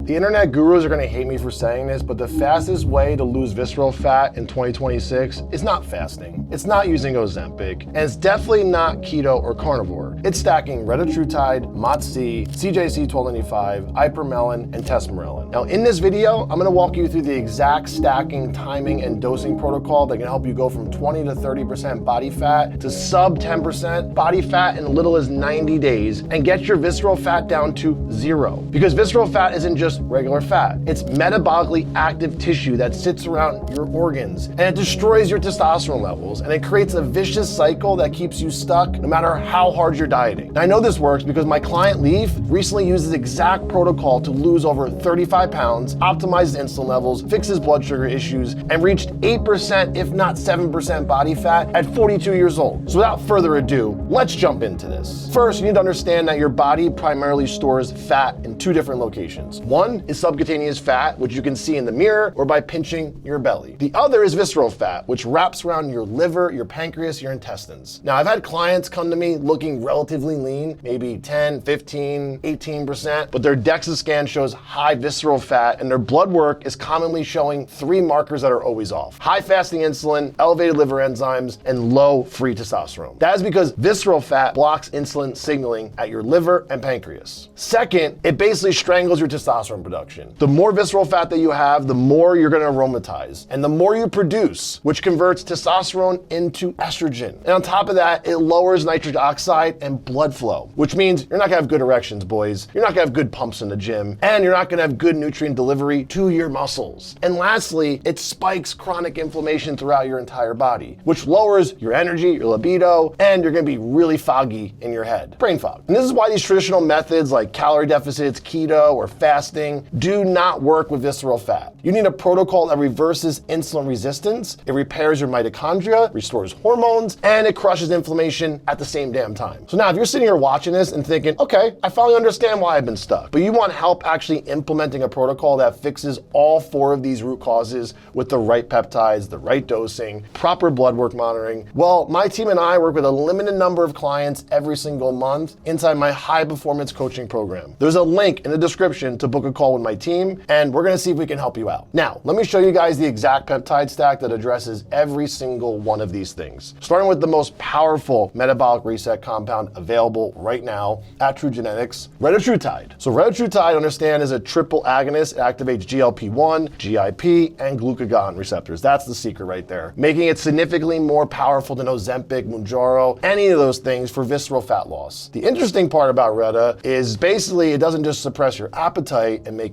The internet gurus are gonna hate me for saying this, but the fastest way to lose visceral fat in 2026 is not fasting. It's not using Ozempic, and it's definitely not keto or carnivore. It's stacking retatrutide, MOTS-c, CJC 1295, ipramelin, and tesmorelin. Now in this video, I'm gonna walk you through the exact stacking, timing, and dosing protocol that can help you go from 20 to 30% body fat to sub 10% body fat in as little as 90 days and get your visceral fat down to 0. Because visceral fat isn't just regular fat. It's metabolically active tissue that sits around your organs, and it destroys your testosterone levels, and it creates a vicious cycle that keeps you stuck no matter how hard you're dieting. Now, I know this works because my client Leaf recently used this exact protocol to lose over 35 pounds, optimize his insulin levels, fix his blood sugar issues, and reached 8% if not 7% body fat at 42 years old. So without further ado, let's jump into this. First, you need to understand that your body primarily stores fat in two different locations. One is subcutaneous fat, which you can see in the mirror or by pinching your belly. The other is visceral fat, which wraps around your liver, your pancreas, your intestines. Now, I've had clients come to me looking relatively lean, maybe 10, 15, 18%, but their DEXA scan shows high visceral fat, and their blood work is commonly showing 3 markers that are always off: high fasting insulin, elevated liver enzymes, and low free testosterone. That is because visceral fat blocks insulin signaling at your liver and pancreas. Second, it basically strangles your testosterone production. The more visceral fat that you have, the more you're gonna aromatize, and the more you produce, which converts testosterone into estrogen. And on top of that, it lowers nitric oxide and blood flow, which means you're not gonna have good erections, boys. You're not gonna have good pumps in the gym, and you're not gonna have good nutrient delivery to your muscles. And lastly, it spikes chronic inflammation throughout your entire body, which lowers your energy, your libido, and you're gonna be really foggy in your head. Brain fog. And this is why these traditional methods like calorie deficits, keto, or fasting do not work with visceral fat. You need a protocol that reverses insulin resistance, it repairs your mitochondria, restores hormones, and it crushes inflammation at the same damn time. So now if you're sitting here watching this and thinking, okay, I finally understand why I've been stuck, but you want help actually implementing a protocol that fixes all 4 of these root causes with the right peptides, the right dosing, proper blood work monitoring, well, my team and I work with a limited number of clients every single month inside my high performance coaching program. There's a link in the description to book a call with my team, and we're gonna see if we can help you out. Now, let me show you guys the exact peptide stack that addresses every single one of these things. Starting with the most powerful metabolic reset compound available right now at True Genetics, retatrutide. So retatrutide, understand, is a triple agonist. It activates GLP-1, GIP, and glucagon receptors. That's the secret right there, making it significantly more powerful than Ozempic, Mounjaro, any of those things for visceral fat loss. The interesting part about Reta is basically it doesn't just suppress your appetite and make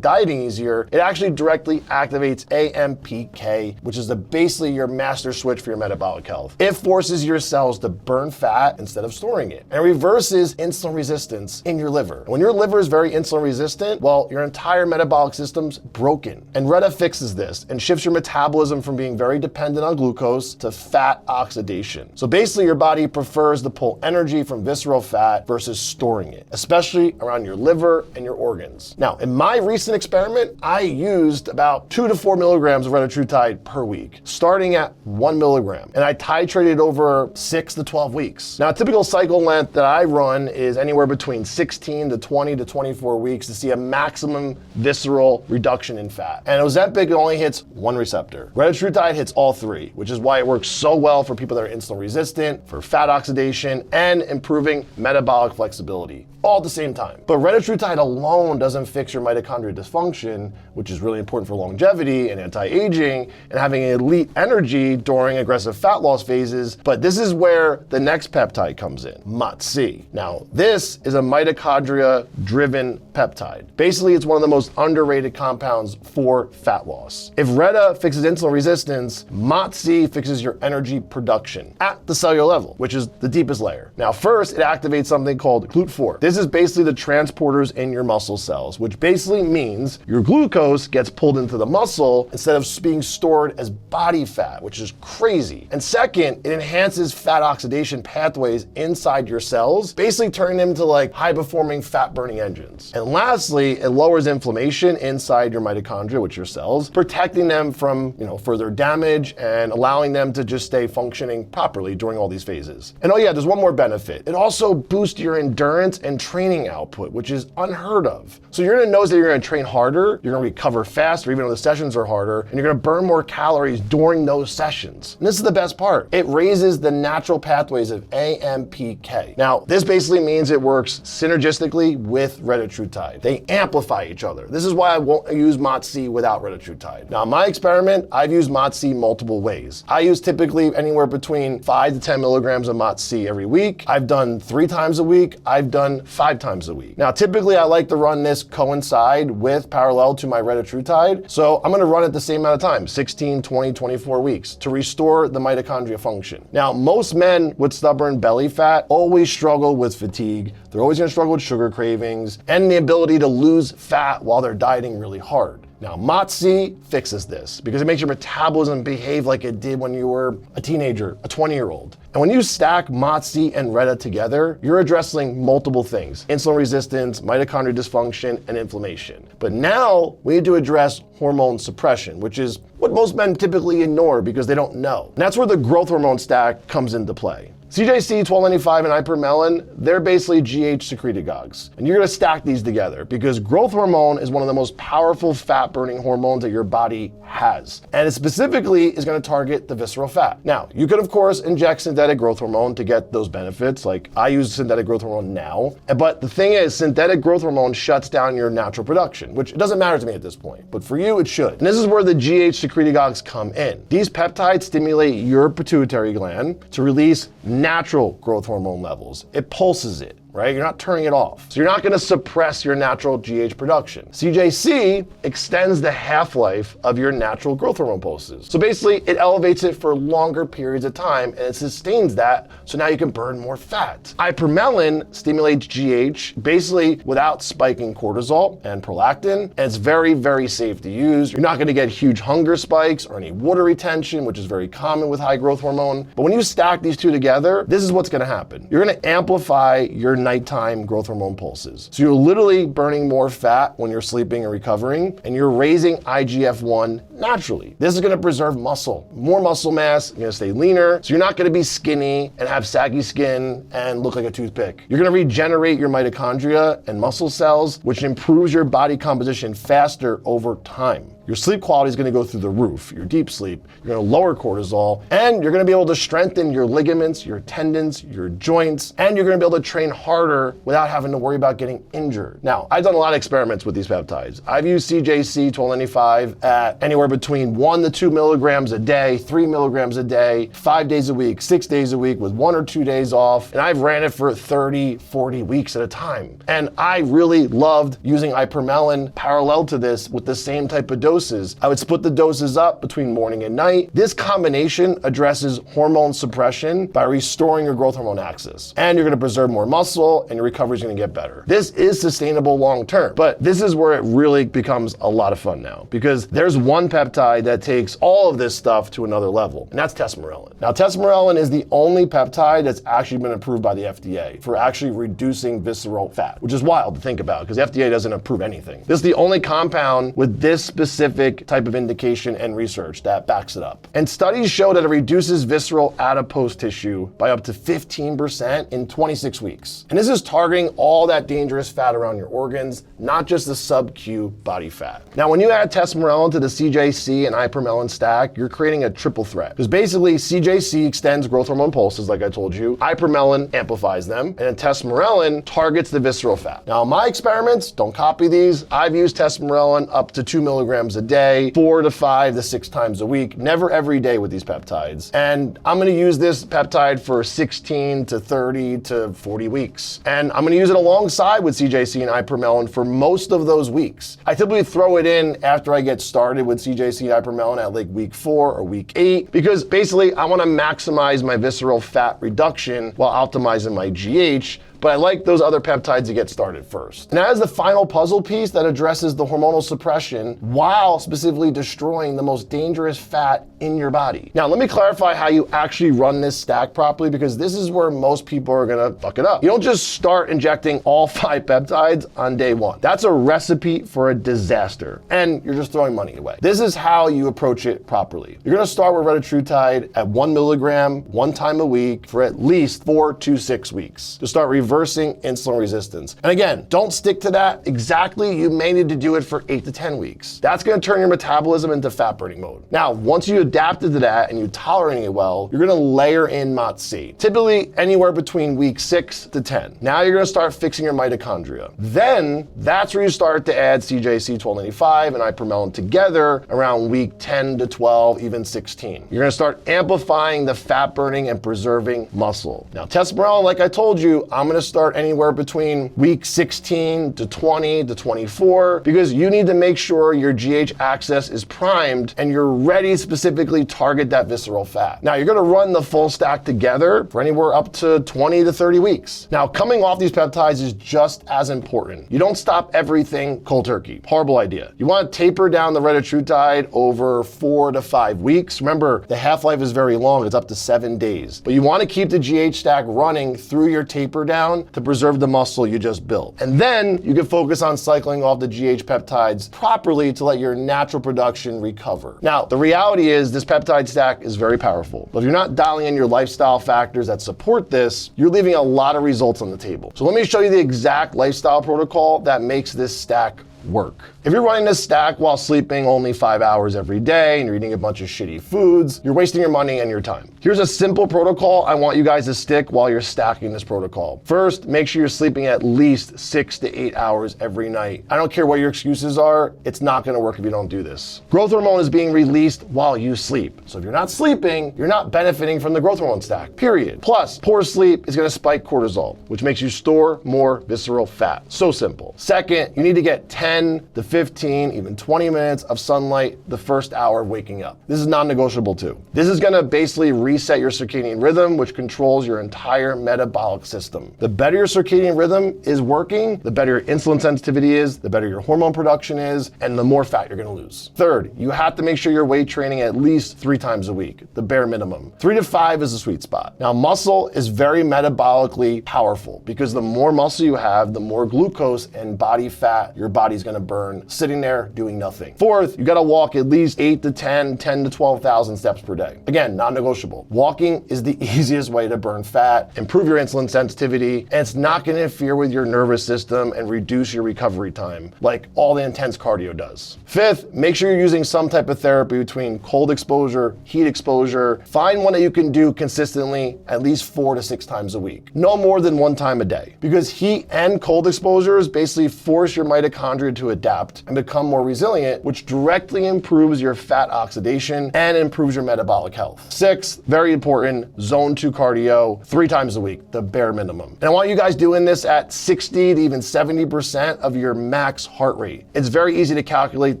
dieting easier, it actually directly activates AMPK, which is basically your master switch for your metabolic health. It forces your cells to burn fat instead of storing it, and reverses insulin resistance in your liver. When your liver is very insulin resistant, well, your entire metabolic system's broken. And Reta fixes this and shifts your metabolism from being very dependent on glucose to fat oxidation. So basically your body prefers to pull energy from visceral fat versus storing it, especially around your liver and your organs. Now, in my recent experiment, I used about 2 to 4 milligrams of retatrutide per week, starting at 1 milligram, and I titrated over 6 to 12 weeks. Now, a typical cycle length that I run is anywhere between 16 to 20 to 24 weeks to see a maximum visceral reduction in fat. And Ozempic only hits 1 receptor. Retatrutide hits all 3, which is why it works so well for people that are insulin resistant, for fat oxidation, and improving metabolic flexibility, all at the same time. But retatrutide alone doesn't fix your mitochondrial dysfunction, which is really important for longevity and anti-aging and having elite energy during aggressive fat loss phases. But this is where the next peptide comes in, MOTS-c. Now, this is a mitochondria-driven peptide. Basically, it's one of the most underrated compounds for fat loss. If Reta fixes insulin resistance, MOTS-c fixes your energy production at the cellular level, which is the deepest layer. Now, first, it activates something called GLUT4. This is basically the transporters in your muscle cells, which basically means your glucose gets pulled into the muscle instead of being stored as body fat, which is crazy. And second, it enhances fat oxidation pathways inside your cells, basically turning them into like high-performing fat-burning engines. And lastly, it lowers inflammation inside your mitochondria, which are your cells, protecting them from, further damage and allowing them to just stay functioning properly during all these phases. And oh yeah, there's one more benefit. It also boosts your endurance and training output, which is unheard of. So you're gonna notice that you're gonna train harder, you're gonna recover faster, even though the sessions are harder, and you're gonna burn more calories during those sessions. And this is the best part. It raises the natural pathways of AMPK. Now, this basically means it works synergistically with retatrutide. They amplify each other. This is why I won't use MOTS-C without retatrutide. Now, in my experiment, I've used MOTS-C multiple ways. I use typically anywhere between 5 to 10 milligrams of MOTS-C every week. I've done 3 times a week. I've done 5 times a week. Now, typically I like to run this coincide with parallel to my retatrutide. So I'm gonna run it the same amount of time, 16, 20, 24 weeks to restore the mitochondria function. Now, most men with stubborn belly fat always struggle with fatigue. They're always gonna struggle with sugar cravings and the ability to lose fat while they're dieting really hard. Now, MOTS-C fixes this because it makes your metabolism behave like it did when you were a teenager, a 20-year-old. And when you stack MOTS-C and Reta together, you're addressing multiple things: insulin resistance, mitochondrial dysfunction, and inflammation. But now we need to address hormone suppression, which is what most men typically ignore because they don't know. And that's where the growth hormone stack comes into play. CJC, 1295, and hypermelin, they're basically GH secretagogues. And you're gonna stack these together because growth hormone is one of the most powerful fat-burning hormones that your body has. And it specifically is gonna target the visceral fat. Now, you could of course inject synthetic growth hormone to get those benefits, like I use synthetic growth hormone now. But the thing is, synthetic growth hormone shuts down your natural production, which it doesn't matter to me at this point. But for you, it should. And this is where the GH secretagogues come in. These peptides stimulate your pituitary gland to release natural growth hormone levels. It pulses it, right? You're not turning it off. So you're not gonna suppress your natural GH production. CJC extends the half-life of your natural growth hormone pulses. So basically, it elevates it for longer periods of time and it sustains that, so now you can burn more fat. Hypermelin stimulates GH basically without spiking cortisol and prolactin, and it's very, very safe to use. You're not gonna get huge hunger spikes or any water retention, which is very common with high growth hormone. But when you stack these two together, this is what's gonna happen. You're gonna amplify your nighttime growth hormone pulses. So you're literally burning more fat when you're sleeping and recovering, and you're raising IGF-1 naturally. This is gonna preserve muscle, more muscle mass, you're gonna stay leaner, so you're not gonna be skinny and have saggy skin and look like a toothpick. You're gonna regenerate your mitochondria and muscle cells, which improves your body composition faster over time. Your sleep quality is gonna go through the roof, your deep sleep, you're gonna lower cortisol, and you're gonna be able to strengthen your ligaments, your tendons, your joints, and you're gonna be able to train harder without having to worry about getting injured. Now, I've done a lot of experiments with these peptides. I've used CJC 1295 at anywhere between 1 to 2 milligrams a day, 3 milligrams a day, 5 days a week, 6 days a week with 1 or 2 days off, and I've ran it for 30, 40 weeks at a time. And I really loved using hypermelin parallel to this with the same type of dose. I would split the doses up between morning and night. This combination addresses hormone suppression by restoring your growth hormone axis. And you're gonna preserve more muscle and your recovery is gonna get better. This is sustainable long term, but this is where it really becomes a lot of fun now because there's one peptide that takes all of this stuff to another level, and that's tesamorelin. Now, tesamorelin is the only peptide that's actually been approved by the FDA for actually reducing visceral fat, which is wild to think about because the FDA doesn't approve anything. This is the only compound with this specific type of indication and research that backs it up. And studies show that it reduces visceral adipose tissue by up to 15% in 26 weeks. And this is targeting all that dangerous fat around your organs, not just the sub-Q body fat. Now, when you add tesamorelin to the CJC and hypermelin stack, you're creating a triple threat. Because basically, CJC extends growth hormone pulses, like I told you, hypermelin amplifies them, and then tesamorelin targets the visceral fat. Now, in my experiments, don't copy these, I've used tesamorelin up to 2 milligrams a day, 4 to 5 to 6 times a week, never every day with these peptides. And I'm gonna use this peptide for 16 to 30 to 40 weeks. And I'm gonna use it alongside with CJC and hypermelin for most of those weeks. I typically throw it in after I get started with CJC and hypermelin at like week 4 or week 8, because basically I wanna maximize my visceral fat reduction while optimizing my GH, but I like those other peptides to get started first. And that is the final puzzle piece that addresses the hormonal suppression while specifically destroying the most dangerous fat in your body. Now, let me clarify how you actually run this stack properly, because this is where most people are gonna fuck it up. You don't just start injecting all 5 peptides on day 1. That's a recipe for a disaster, and you're just throwing money away. This is how you approach it properly. You're gonna start with retatrutide at 1 milligram, 1 time a week for at least 4 to 6 weeks. To start reversing reversing insulin resistance. And again, don't stick to that exactly. You may need to do it for 8 to 10 weeks. That's gonna turn your metabolism into fat burning mode. Now, once you adapted to that and you're tolerating it well, you're gonna layer in MOTS-c, typically anywhere between week 6 to 10. Now you're gonna start fixing your mitochondria. Then that's where you start to add CJC-1295 and ipramelin together around week 10 to 12, even 16. You're gonna start amplifying the fat burning and preserving muscle. Now, testosterone, like I told you, I'm gonna start anywhere between week 16 to 20 to 24 because you need to make sure your GH axis is primed and you're ready to specifically target that visceral fat. Now, you're gonna run the full stack together for anywhere up to 20 to 30 weeks. Now, coming off these peptides is just as important. You don't stop everything cold turkey. Horrible idea. You wanna taper down the retatrutide over 4 to 5 weeks. Remember, the half-life is very long, it's up to 7 days. But you wanna keep the GH stack running through your taper down to preserve the muscle you just built. And then you can focus on cycling off the GH peptides properly to let your natural production recover. Now, the reality is this peptide stack is very powerful. But if you're not dialing in your lifestyle factors that support this, you're leaving a lot of results on the table. So let me show you the exact lifestyle protocol that makes this stack work. If you're running this stack while sleeping only 5 hours every day and you're eating a bunch of shitty foods, you're wasting your money and your time. Here's a simple protocol I want you guys to stick while you're stacking this protocol. First, make sure you're sleeping at least 6 to 8 hours every night. I don't care what your excuses are, it's not gonna work if you don't do this. Growth hormone is being released while you sleep. So if you're not sleeping, you're not benefiting from the growth hormone stack, period. Plus, poor sleep is gonna spike cortisol, which makes you store more visceral fat. So simple. Second, you need to get 10 to 15, even 20 minutes of sunlight the first hour of waking up. This is non-negotiable too. This is gonna basically reset your circadian rhythm, which controls your entire metabolic system. The better your circadian rhythm is working, the better your insulin sensitivity is, the better your hormone production is, and the more fat you're gonna lose. Third, you have to make sure you're weight training at least 3 times a week, the bare minimum. 3 to 5 is the sweet spot. Now, muscle is very metabolically powerful because the more muscle you have, the more glucose and body fat your body's gonna burn sitting there doing nothing. Fourth, you gotta walk at least 8 to 10 to 12,000 steps per day. Again, non-negotiable. Walking is the easiest way to burn fat, improve your insulin sensitivity, and it's not gonna interfere with your nervous system and reduce your recovery time like all the intense cardio does. Fifth, make sure you're using some type of therapy between cold exposure, heat exposure. Find one that you can do consistently at least 4 to 6 times a week. No more than 1 time a day. Because heat and cold exposures basically force your mitochondria to adapt and become more resilient, which directly improves your fat oxidation and improves your metabolic health. Sixth, very important, zone 2 cardio 3 times a week, the bare minimum. And I want you guys doing this at 60 to even 70% of your max heart rate. It's very easy to calculate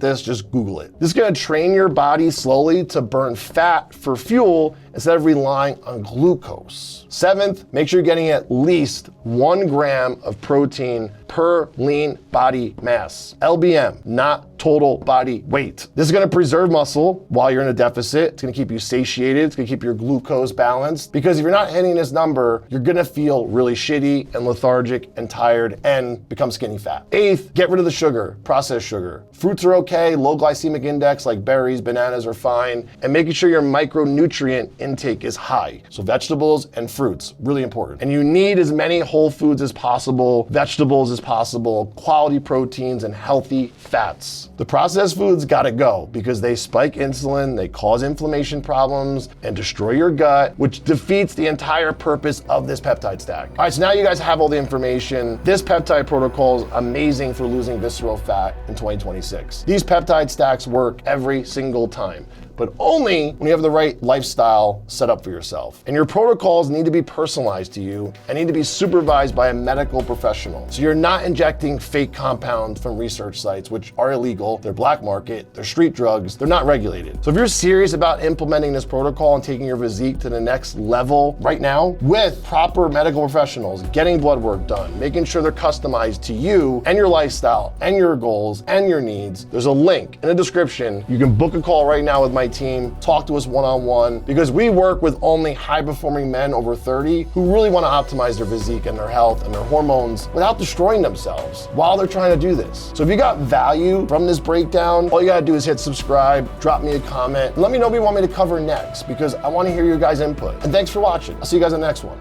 this, just Google it. This is gonna train your body slowly to burn fat for fuel instead of relying on glucose. Seventh, make sure you're getting at least 1 gram of protein per lean body mass. LBM, not total body weight. This is gonna preserve muscle while you're in a deficit. It's gonna keep you satiated. It's gonna keep your glucose balanced. Because if you're not hitting this number, you're gonna feel really shitty and lethargic and tired and become skinny fat. Eighth, get rid of the sugar, processed sugar. Fruits are okay, low glycemic index like berries, bananas are fine, and making sure your micronutrient intake is high. So vegetables and fruits, really important. And you need as many whole foods as possible, vegetables as possible, quality proteins and healthy fats. The processed foods gotta go because they spike insulin, they cause inflammation problems and destroy your gut, which defeats the entire purpose of this peptide stack. All right, so now you guys have all the information. This peptide protocol is amazing for losing visceral fat in 2026. These peptide stacks work every single time, but only when you have the right lifestyle set up for yourself. And your protocols need to be personalized to you and need to be supervised by a medical professional. So you're not injecting fake compounds from research sites, which are illegal, they're black market, they're street drugs, they're not regulated. So if you're serious about implementing this protocol and taking your physique to the next level right now with proper medical professionals, getting blood work done, making sure they're customized to you and your lifestyle and your goals and your needs, there's a link in the description. You can book a call right now with my team, talk to us one-on-one, because we work with only high-performing men over 30 who really want to optimize their physique and their health and their hormones without destroying themselves while they're trying to do this. So if you got value from this breakdown, all you gotta do is hit subscribe, drop me a comment, and let me know what you want me to cover next because I want to hear your guys' input. And thanks for watching. I'll see you guys in the next one.